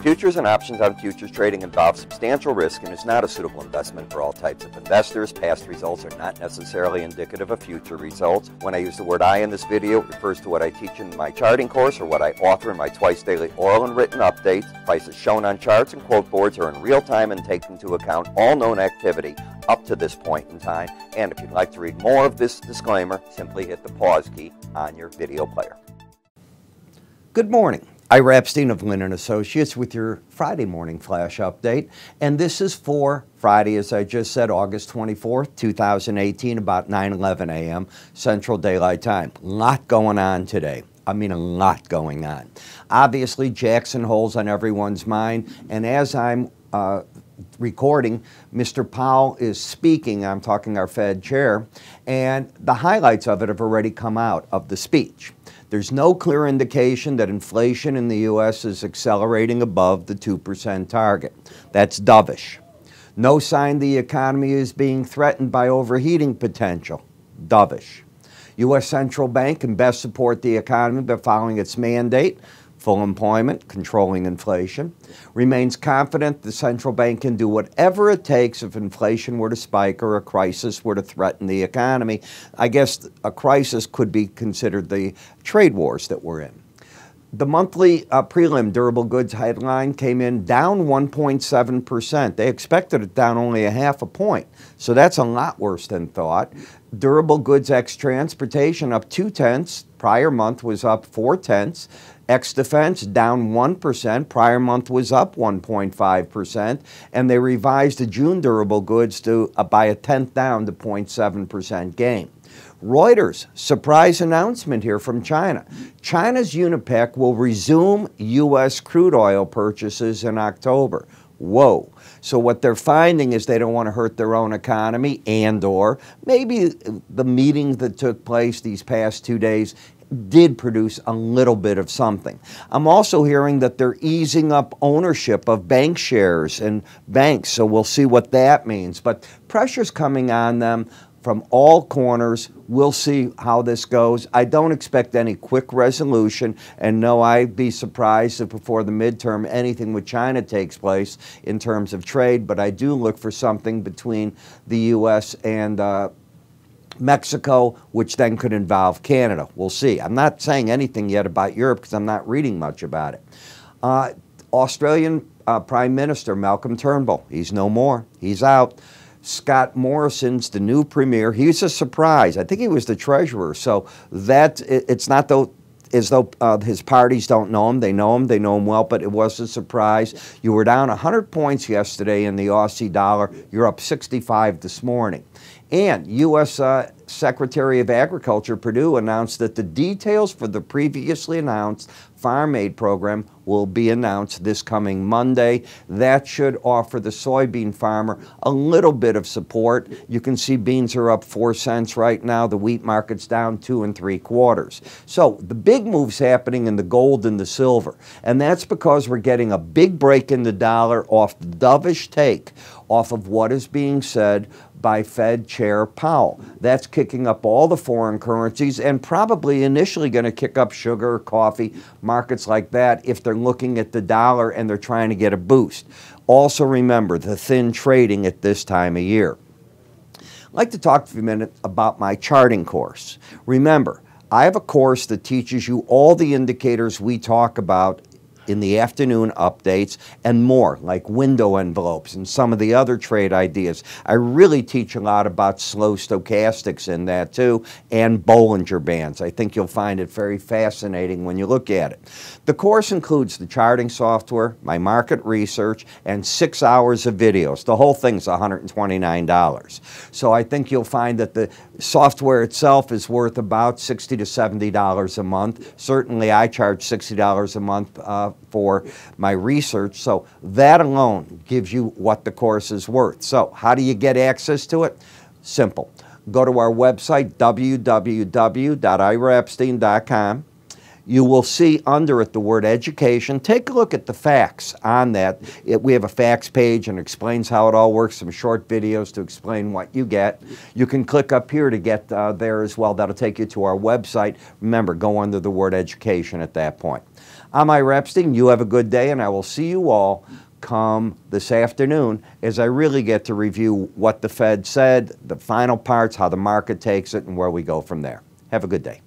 Futures and options on futures trading involve substantial risk and is not a suitable investment for all types of investors. Past results are not necessarily indicative of future results. When I use the word I in this video, it refers to what I teach in my charting course or what I author in my twice daily oral and written updates. Prices shown on charts and quote boards are in real time and take into account all known activity up to this point in time. And if you'd like to read more of this disclaimer, simply hit the pause key on your video player. Good morning. Ira Epstein of Linn Associates with your Friday morning flash update. And this is for Friday, as I just said, August 24th, 2018, about 9:11 a.m. Central Daylight Time. A lot going on today. I mean, a lot going on. Obviously, Jackson Hole's on everyone's mind. And as I'm recording, Mr. Powell is speaking. I'm talking our Fed chair. And the highlights of it have already come out of the speech. There's no clear indication that inflation in the U.S. is accelerating above the 2% target. That's dovish. No sign the economy is being threatened by overheating potential. Dovish. U.S. Central Bank can best support the economy by following its mandate, full employment, controlling inflation. Remains confident the central bank can do whatever it takes if inflation were to spike or a crisis were to threaten the economy. I guess a crisis could be considered the trade wars that we're in. The monthly prelim durable goods headline came in down 1.7%. They expected it down only a half a point, so that's a lot worse than thought. Durable goods ex transportation up 0.2. Prior month was up 0.4. Ex-defense down 1%. Prior month was up 1.5%. And they revised the June durable goods to by a tenth down to 0.7% gain. Reuters, surprise announcement here from China. China's UNIPEC will resume U.S. crude oil purchases in October. Whoa. So what they're finding is they don't want to hurt their own economy and/or maybe the meeting that took place these past 2 days did produce a little bit of something. I'm also hearing that they're easing up ownership of bank shares and banks, so we'll see what that means. But pressure's coming on them from all corners. We'll see how this goes. I don't expect any quick resolution, and no, I'd be surprised if before the midterm anything with China takes place in terms of trade, but I do look for something between the U.S. and Mexico, which then could involve Canada. We'll see. I'm not saying anything yet about Europe because I'm not reading much about it. Australian Prime Minister Malcolm Turnbull, he's no more. He's out. Scott Morrison's the new premier. He's a surprise. I think he was the treasurer. So that it's not as though his parties don't know him. They know him well, but it was a surprise. You were down 100 points yesterday in the Aussie dollar. You're up 65 this morning. And U.S. Secretary of Agriculture Perdue announced that the details for the previously announced Farm Aid program will be announced this coming Monday. That should offer the soybean farmer a little bit of support. You can see beans are up 4 cents right now. The wheat market's down 2 3/4. So the big move's happening in the gold and the silver. And that's because we're getting a big break in the dollar off the dovish take off of what is being said by Fed Chair Powell. That's kicking up all the foreign currencies and probably initially going to kick up sugar, coffee, markets like that if they're looking at the dollar and they're trying to get a boost. Also remember the thin trading at this time of year. I'd like to talk for a minute about my charting course. Remember, I have a course that teaches you all the indicators we talk about in the afternoon updates and more, like window envelopes and some of the other trade ideas. I really teach a lot about slow stochastics in that too, and Bollinger Bands. I think you'll find it very fascinating when you look at it. The course includes the charting software, my market research, and 6 hours of videos. The whole thing's $129. So I think you'll find that the software itself is worth about $60 to $70 a month. Certainly I charge $60 a month for my research, so that alone gives you what the course is worth. So how do you get access to it? Simple. Go to our website, www.iraepstein.com. you will see under it the word education. Take a look at the facts on that. We have a facts page and explains how it all works, some short videos to explain what you get. You can click up here to get there as well. That'll take you to our website. Remember, go under the word education at that point. I'm Ira Epstein. You have a good day, and I will see you all come this afternoon as I really get to review what the Fed said, the final parts, how the market takes it, and where we go from there. Have a good day.